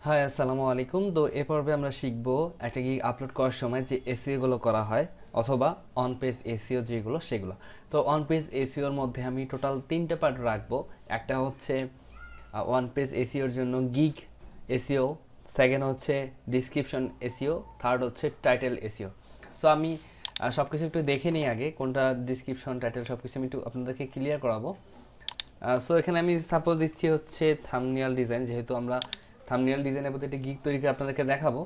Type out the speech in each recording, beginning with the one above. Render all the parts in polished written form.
High আসসালামু আলাইকুম। তো এ পর্বে আমরা শিখবো একটা গিগ আপলোড করার সময় যে এসইও গুলো করা হয় অথবা অন পেজ এসইও যেগুলো সেগুলো। তো অন পেজ এসইওর মধ্যে আমি টোটাল তিনটে পার্ট রাখবো। একটা হচ্ছে ওয়ান পেজ এসইওর জন্য গিগ এসইও, সেকেন্ড হচ্ছে ডিসক্রিপশন এসইও, থার্ড হচ্ছে টাইটেল এসইও। সো আমি সব কিছু একটু দেখে নিই আগে, কোনটা ডিসক্রিপশন টাইটেল সব কিছু আমি একটু আপনাদেরকে ক্লিয়ার করাবো। সো এখানে আমি সাপোজ দিচ্ছি হচ্ছে থাম্বনেল ডিজাইন, যেহেতু আমরা থাম্বনেল ডিজাইনের প্রতি একটা গিগ তৈরি করে আপনাদেরকে দেখাবো।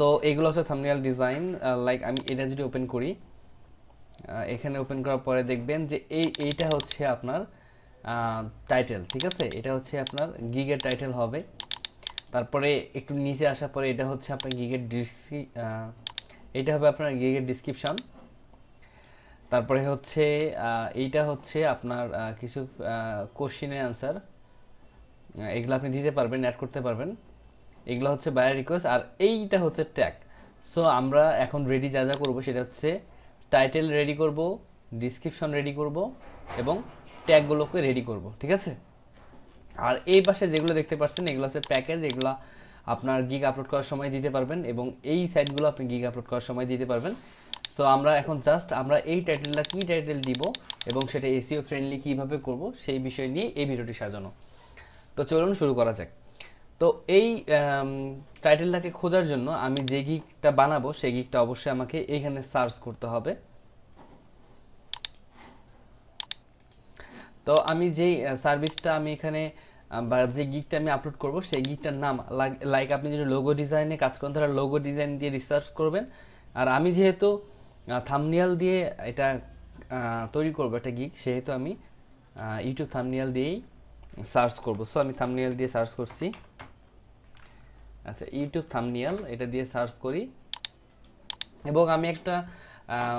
তো এগুলো হচ্ছে থাম্বনেল ডিজাইন। লাইক আমি এটা যদি ওপেন করি, এখানে ওপেন করার পরে দেখবেন যে এইটা হচ্ছে আপনার টাইটেল, ঠিক আছে? এটা হচ্ছে আপনার গিগের টাইটেল হবে। তারপরে একটু নিচে আসার পরে এটা হচ্ছে আপনার গিগের এটা হবে আপনার গিগের ডিসক্রিপশন। তারপরে হচ্ছে এইটা হচ্ছে আপনার কিছু কোশ্চেনের অ্যান্সার, এগুলো আপনি দিতে পারবেন, অ্যাড করতে পারবেন। এগুলো হচ্ছে বায়ার রিকোয়েস্ট, আর এইটা হচ্ছে ট্যাগ। সো আমরা এখন রেডি যা যা করবো সেটা হচ্ছে টাইটেল রেডি করব, ডিসক্রিপশন রেডি করব এবং ট্যাগগুলোকে রেডি করব, ঠিক আছে? আর এই পাশে যেগুলো দেখতে পাচ্ছেন এগুলো হচ্ছে প্যাকেজ, এগুলো আপনার গিগ আপলোড করার সময় দিতে পারবেন এবং এই সাইটগুলো আপনি গিগ আপলোড করার সময় দিতে পারবেন। সো আমরা এখন জাস্ট আমরা এই টাইটেলটা কী টাইটেল দিব এবং সেটা এসইও ফ্রেন্ডলি কীভাবে করব সেই বিষয় নিয়ে এই ভিডিওটি সাজানো। তো চলুন শুরু করা যাক। তো এই টাইটেলটাকে খোঁজার জন্য আমি যে গিগটা বানাবো সেই গিগটা অবশ্যই আমাকে এইখানে সার্চ করতে হবে। তো আমি যেই সার্ভিসটা আমি এখানে বা যে গিগটা আমি আপলোড করব সেই গিগটার নাম, লাইক আপনি যদি লোগো ডিজাইনে কাজ করেন তাহলে লোগো ডিজাইন দিয়ে রিসার্চ করবেন। আর আমি যেহেতু থাম্বনেল দিয়ে এটা তৈরি করবো একটা গিগ, সেহেতু আমি ইউটিউব থাম্বনেল দিয়েই সার্চ করব। সো আমি থাম্বনেল দিয়ে সার্চ করছি। আচ্ছা, ইউটিউব থাম্বনেল এটা দিয়ে সার্চ করি এবং আমি একটা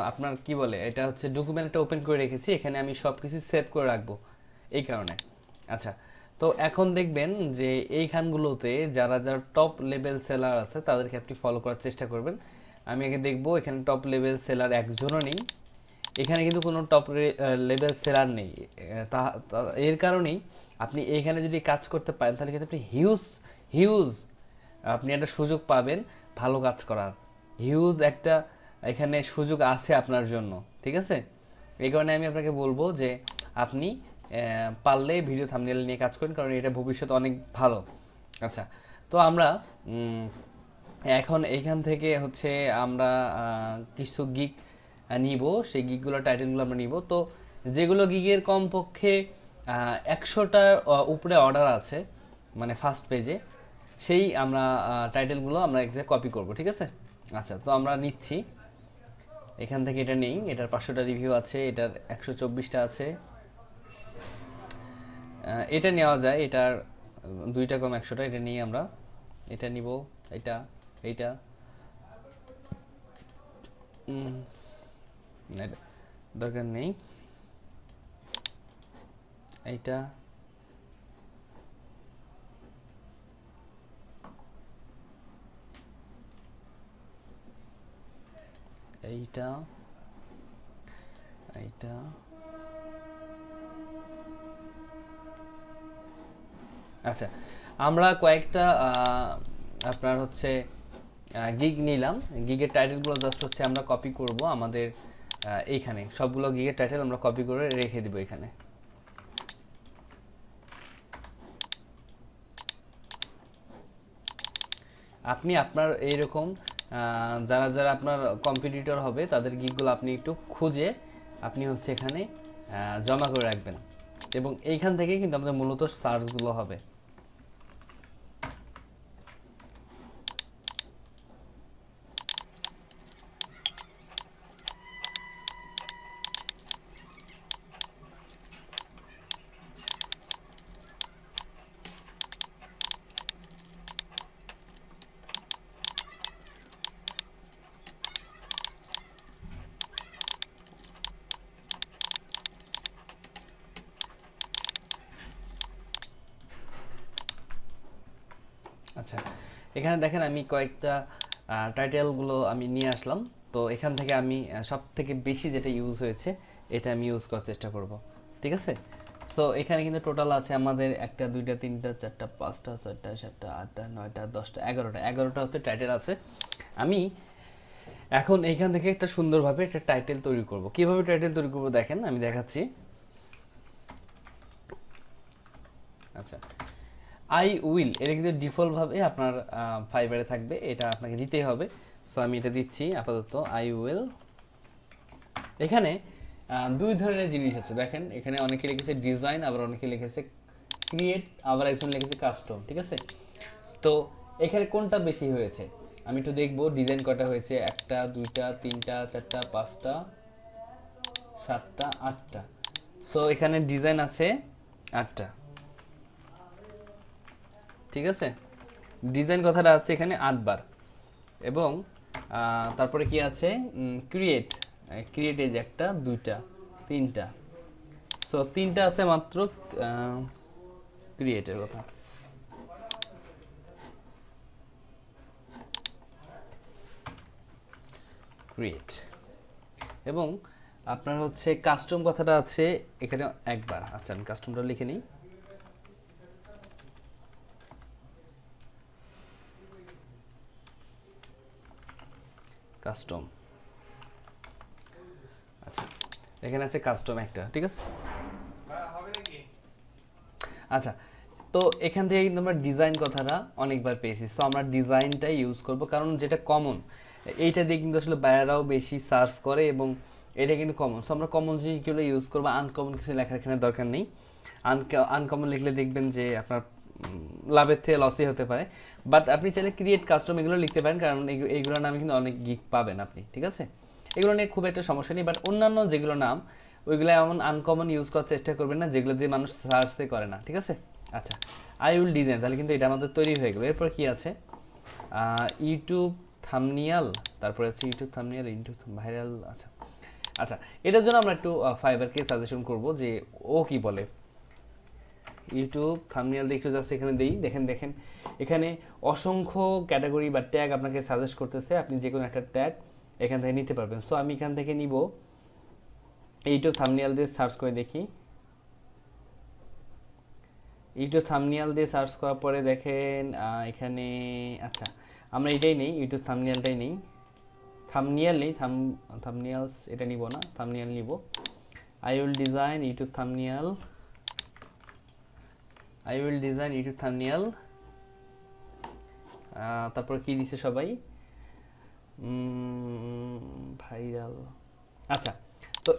আপনার কি বলে এটা হচ্ছে ডকুমেন্ট একটা ওপেন করে রেখেছি, এখানে আমি সব কিছু সেভ করে রাখবো এই কারণে। আচ্ছা, তো এখন দেখবেন যে এইখানগুলোতে যারা যারা টপ লেভেল সেলার আছে তাদেরকে আপনি ফলো করার চেষ্টা করবেন। আমি আগে দেখবো এখানে টপ লেভেল সেলার একজনও নেই, এখানে কিন্তু কোনো টপ লেভেল সেলার নেই। এর কারণেই আপনি এইখানে যদি কাজ করতে পারেন তাহলে কিন্তু আপনি হিউজ হিউজ আপনি একটা সুযোগ পাবেন ভালো কাজ করার। হিউজ একটা এখানে সুযোগ আছে আপনার জন্য, ঠিক আছে? এই কারণে আমি আপনাকে বলবো যে আপনি পারলে ভিডিও থাম্বনেল নিয়ে কাজ করেন, কারণ এটা ভবিষ্যতে অনেক ভালো। আচ্ছা, তো আমরা এখন এইখান থেকে হচ্ছে আমরা কিছু গিগ নিব, সেই গিগগুলোর টাইটেলগুলো আমরা নিব। তো যেগুলো গিগের কমপক্ষে 100টার উপরে অর্ডার আছে মানে ফার্স্ট পেজে, সেই আমরা টাইটেলগুলো আমরা এক কপি করব, ঠিক আছে? আচ্ছা, তো আমরা নিচ্ছি এখান থেকে, এটা নেই, এটার 500টা রিভিউ আছে, এটার 124টা আছে। এটা নেওয়া যায়, এটার 2টা কম 100টা, এটা নিয়ে আমরা এটা নিব। এটা এইটা এটা দরকার নেই, এইটা এইটা এইটা আচ্ছা, আমরা কয়েকটা আপনার হচ্ছে গিগ নিলাম। গিগের টাইটেলগুলো জাস্ট হচ্ছে আমরা কপি করব আমাদের এইখানে, সবগুলো গিগের টাইটেল আমরা কপি করে রেখে দিব এখানে। আপনি আপনার এইরকম যারা যারা আপনার কম্পিটিটর হবে তাদের গিগগুলো আপনি একটু খুঁজে আপনি হচ্ছে এখানে জমা করে রাখবেন এবং এইখান থেকে কিন্তু আমাদের মূলত সার্চগুলো হবে। আচ্ছা, এখানে দেখেন আমি কয়েকটা টাইটেলগুলো আমি নিয়ে আসলাম। তো এখান থেকে আমি সব থেকে বেশি যেটা ইউজ হয়েছে এটা আমি ইউজ করার চেষ্টা করব, ঠিক আছে? সো এখানে কিন্তু টোটাল আছে আমাদের 1টা 2টা 3টা 4টা 5টা 6টা 7টা 8টা 9টা 10টা 11টা হচ্ছে টাইটেল আছে। আমি এখন এইখান থেকে একটা সুন্দরভাবে একটা টাইটেল তৈরি করব। কিভাবে টাইটেল তৈরি করব দেখেন, আমি দেখাচ্ছি। আচ্ছা, আই উইল এটা কিন্তু ডিফল্ট ভাবে আপনার ফাইবারে থাকবে, এটা আপনাকে দিতেই হবে। সো আমি এটা দিচ্ছি আপাতত আই উইল। এখানে দুই ধরনের জিনিস আছে দেখেন, এখানে অনেকে লিখেছে ডিজাইন, আবার অনেকে লিখেছে ক্রিয়েট, আবার একজন লিখেছে কাস্টম। ঠিক আছে, তো এখানে কোনটা বেশি হয়েছে আমি একটু দেখবো। ডিজাইন কটা হয়েছে, 1টা 2টা 3টা 4টা 5টা 7টা 8টা। সো এখানে ডিজাইন আছে 8টা। ঠিক আছে, ডিজাইন কথাটা আছে এখানে 8 বার। এবং তারপরে কি আছে, ক্রিয়েট, ক্রিয়েট এই যে 1টা 2টা 3টা। সো 3টা আছে মাত্র ক্রিয়েটের কথা। ক্রিয়েট এবং আপনার হচ্ছে কাস্টম কথাটা আছে এখানে একবার। আচ্ছা, আমি কাস্টমটা লিখে নিই। কাস্টম, আচ্ছা এখানে আছে কাস্টম একটা। ঠিক আছে, আচ্ছা তো এখান থেকে কিন্তু আমরা ডিজাইন কথাটা অনেকবার পেয়েছি। সো আমরা ডিজাইনটাই ইউজ করব, কারণ যেটা কমন, এইটা দিয়ে কিন্তু আসলে বায়ারাও বেশি সার্চ করে এবং এটা কিন্তু কমন। সো আমরা কমন জিনিসগুলো ইউজ করবো, আনকমন কিছু লেখার এখানে দরকার নেই। আনকমন লিখলে দেখবেন যে আপনার লাভের থেকে লসই হতে পারে। বাট আপনি চাইলে ক্রিয়েট কাস্টম এগুলো লিখতে পারেন, কারণ এইগুলোর নামে কিন্তু অনেক গিক পাবেন আপনি। ঠিক আছে, এগুলো নিয়ে খুব একটা সমস্যা নেই। বাট অন্যান্য যেগুলো নাম, ওইগুলো এমন আনকমন ইউজ করার চেষ্টা করবেন না যেগুলো দিয়ে মানুষ সার্চে করে না। ঠিক আছে, আচ্ছা আই উইল ডিজাইন, তাহলে কিন্তু এটা আমাদের তৈরি হয়ে গেলো। এরপর কি আছে, ইউটিউব থাম্বনেল, তারপরে হচ্ছে ইউটিউব থাম্বনেল ইউটিউব ভাইরাল। আচ্ছা আচ্ছা, এটার জন্য আমরা একটু ফাইবারকে সাজেশন করব যে ও কি বলে। ইউটিউব থাম্বনেল দিয়ে একটু জাস্ট এখানে দিই, দেখেন দেখেন এখানে অসংখ্য ক্যাটাগরি বা ট্যাগ আপনাকে সাজেস্ট করতেছে, আপনি যে কোনো একটা ট্যাগ এখান থেকে নিতে পারবেন। সো আমি এখান থেকে নিব, ইউটিউব থাম্বনেল দিয়ে সার্চ করে দেখি। ইউটিউব থাম্বনেল দিয়ে সার্চ করার পরে দেখেন এখানে, আচ্ছা আমরা এটাই নেই, ইউটিউব থাম্বনেলটাই নেই। থাম্বনেল নেই, থাম্বনেলস এটা নিব না, থাম্বনেল নিব। I will design YouTube thumbnail, I will design YouTube thumbnail. তারপর কি দিছে সবাই, ভাইরাল। আচ্ছা, তো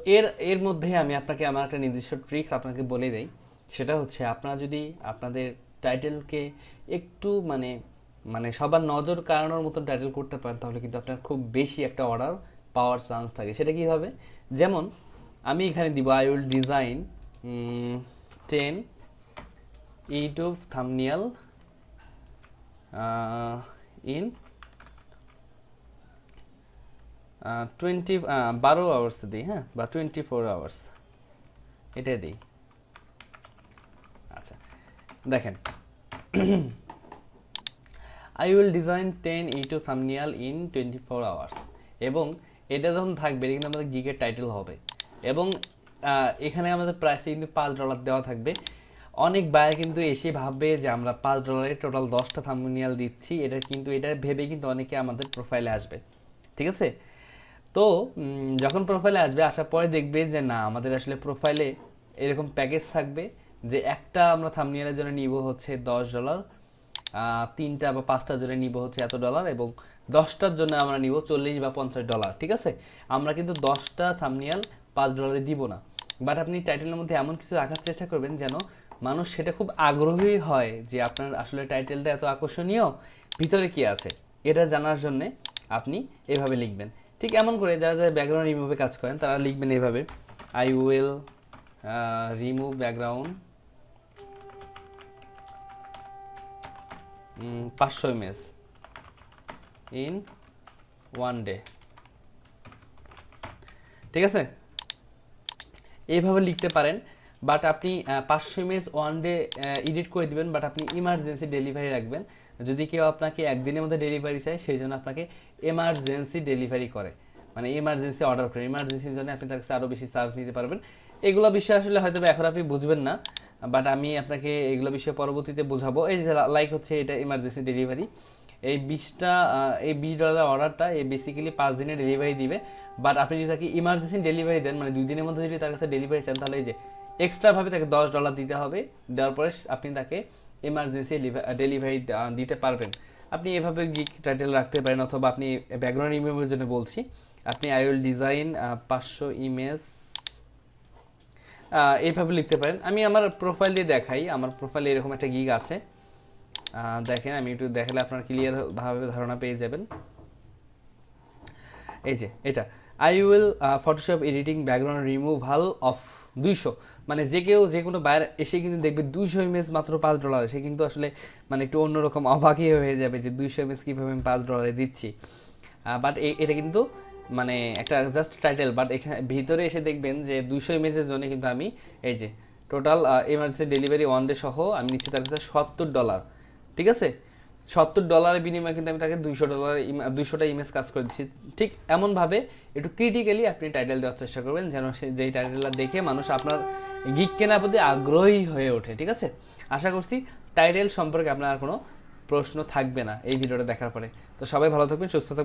এর মধ্যে আমি আপনাকে আমার একটা নির্দিষ্ট ট্রিক্স আপনাকে বলে দেই। সেটা হচ্ছে আপনারা যদি আপনাদের টাইটেলকে একটু মানে মানে সবার নজর কাড়ানোর মতো টাইটেল করতে পারেন, তাহলে কিন্তু আপনার খুব বেশি একটা অর্ডার পাওয়ার চান্স থাকে। সেটা কীভাবে, যেমন আমি এখানে দিব I will design 10 YouTube thumbnail in 12 hours দিই, হ্যাঁ, বা 24 আওয়ার্স এটাই দিই। আচ্ছা দেখেন, I will design 10 YouTube thumbnail in 24 hours. এবং এটা যখন থাকবে এটা কিন্তু আমাদের গিগের টাইটেল হবে। এবং এখানে আমাদের প্রাইসে কিন্তু $5 দেওয়া থাকবে। অনেক বায়ার কিন্তু এসে ভাববে যে আমরা $5 টোটাল 10টা থাম্বনেল দিচ্ছি, এটা কিন্তু এটা ভেবে কিন্তু অনেকে আমাদের প্রোফাইলে আসবে। ঠিক আছে, তো যখন প্রোফাইলে আসবে, আসার পরে দেখবে যে না, আমাদের আসলে প্রোফাইলে এরকম প্যাকেজ থাকবে যে একটা আমরা থাম্বনেলের জন্য নিব হচ্ছে $10, 3টা বা 5টার জন্য নিব হচ্ছে এত ডলার, এবং 10টার জন্য আমরা নিব $40 বা $50। ঠিক আছে, আমরা কিন্তু 10টা থাম্বনেল $5 দিব না। বাট আপনি টাইটেলের মধ্যে এমন কিছু রাখার চেষ্টা করবেন যেন মানুষ সেটা খুব আগ্রহী হয় যে আপনার আসলে টাইটেলটা এত আকর্ষণীয়, ভিতরে কি আছে এটা জানার জন্যে আপনি এভাবে লিখবেন। ঠিক এমন করে যারা যারা ব্যাকগ্রাউন্ড রিমুভে কাজ করেন তারা লিখবেন এইভাবে, I will remove background 500 image in 1 day. ঠিক আছে, এইভাবে লিখতে পারেন। বাট আপনি 500 ইমেজ 1 ডে এডিট করে দিবেন, বাট আপনি ইমার্জেন্সি ডেলিভারি রাখবেন। যদি কেউ আপনাকে একদিনের মধ্যে ডেলিভারি চায়, সেই জন্য আপনাকে এমার্জেন্সি ডেলিভারি করে, মানে ইমার্জেন্সি অর্ডার করে। ইমার্জেন্সির জন্য আপনি তার কাছে আরও বেশি চার্জ নিতে পারবেন। এগুলো বিষয় আসলে হয়তো বা এখন আপনি বুঝবেন না, বাট আমি আপনাকে এগুলো বিষয়ে পরবর্তীতে বোঝাবো। এই যে লাইক হচ্ছে এটা ইমার্জেন্সি ডেলিভারি, এই 20টা এই $20 অর্ডারটা এই বেসিক্যালি 5 দিনে ডেলিভারি দিবে। বাট আপনি যদি তাকে ইমার্জেন্সি ডেলিভারি দেন, মানে 2 দিনের মধ্যে যদি তার কাছে ডেলিভারি চান, তাহলে এই যে এক্সট্রাভাবে তাকে $10 দিতে হবে। দেওয়ার পরে আপনি তাকে ইমার্জেন্সি ডেলিভারি দিতে পারবেন। আপনি এভাবে গিক টাইটেল রাখতে পারেন, অথবা আপনি ব্যাকগ্রাউন্ড ইমেজের জন্য বলছি, আপনি আই উইল ডিজাইন 500 ইমেজ এইভাবে লিখতে পারেন। আমি আমার প্রোফাইল দিয়ে দেখাই, আমার প্রোফাইলে এরকম একটা গিগ আছে। দেখেন, আমি একটু দেখালে আপনার ক্লিয়ার ভাবে ধারণা পেয়ে যাবেন। এই যে এটা I will Photoshop editing background removal of 200, মানে যে কেউ যে কোনো বায়ার এসে কিন্তু দেখবে 200 ইমেজ মাত্র $5, সে কিন্তু আসলে মানে একটু অন্যরকম অবাকই হয়ে যাবে যে 200 ইমেজ কীভাবে আমি $5 দিচ্ছি। বাট এটা কিন্তু মানে একটা জাস্ট টাইটেল, বাট এখানে ভিতরে এসে দেখবেন যে 200 ইমেজের জন্য কিন্তু আমি এই যে টোটাল এমার্জেন্সি ডেলিভারি 1 ডে সহ আমি নিচ্ছি তার কাছে $70। ঠিক আছে, $70 বিনিময়ে কিন্তু আমি তাকে $200 200টা ইমেজ কাজ করে দিচ্ছি। ঠিক এমনভাবে একটু ক্রিটিক্যালি আপনি টাইটেল দেওয়ার চেষ্টা করবেন, যেন সে যেই টাইটেলটা দেখে মানুষ আপনার গিগ কেনার প্রতি আগ্রহী হয়ে ওঠে। ঠিক আছে, আশা করছি টাইটেল সম্পর্কে আপনার আর কোনো প্রশ্ন থাকবে না এই ভিডিওটা দেখার পরে। তো সবাই ভালো থাকবেন, সুস্থ থাকবেন।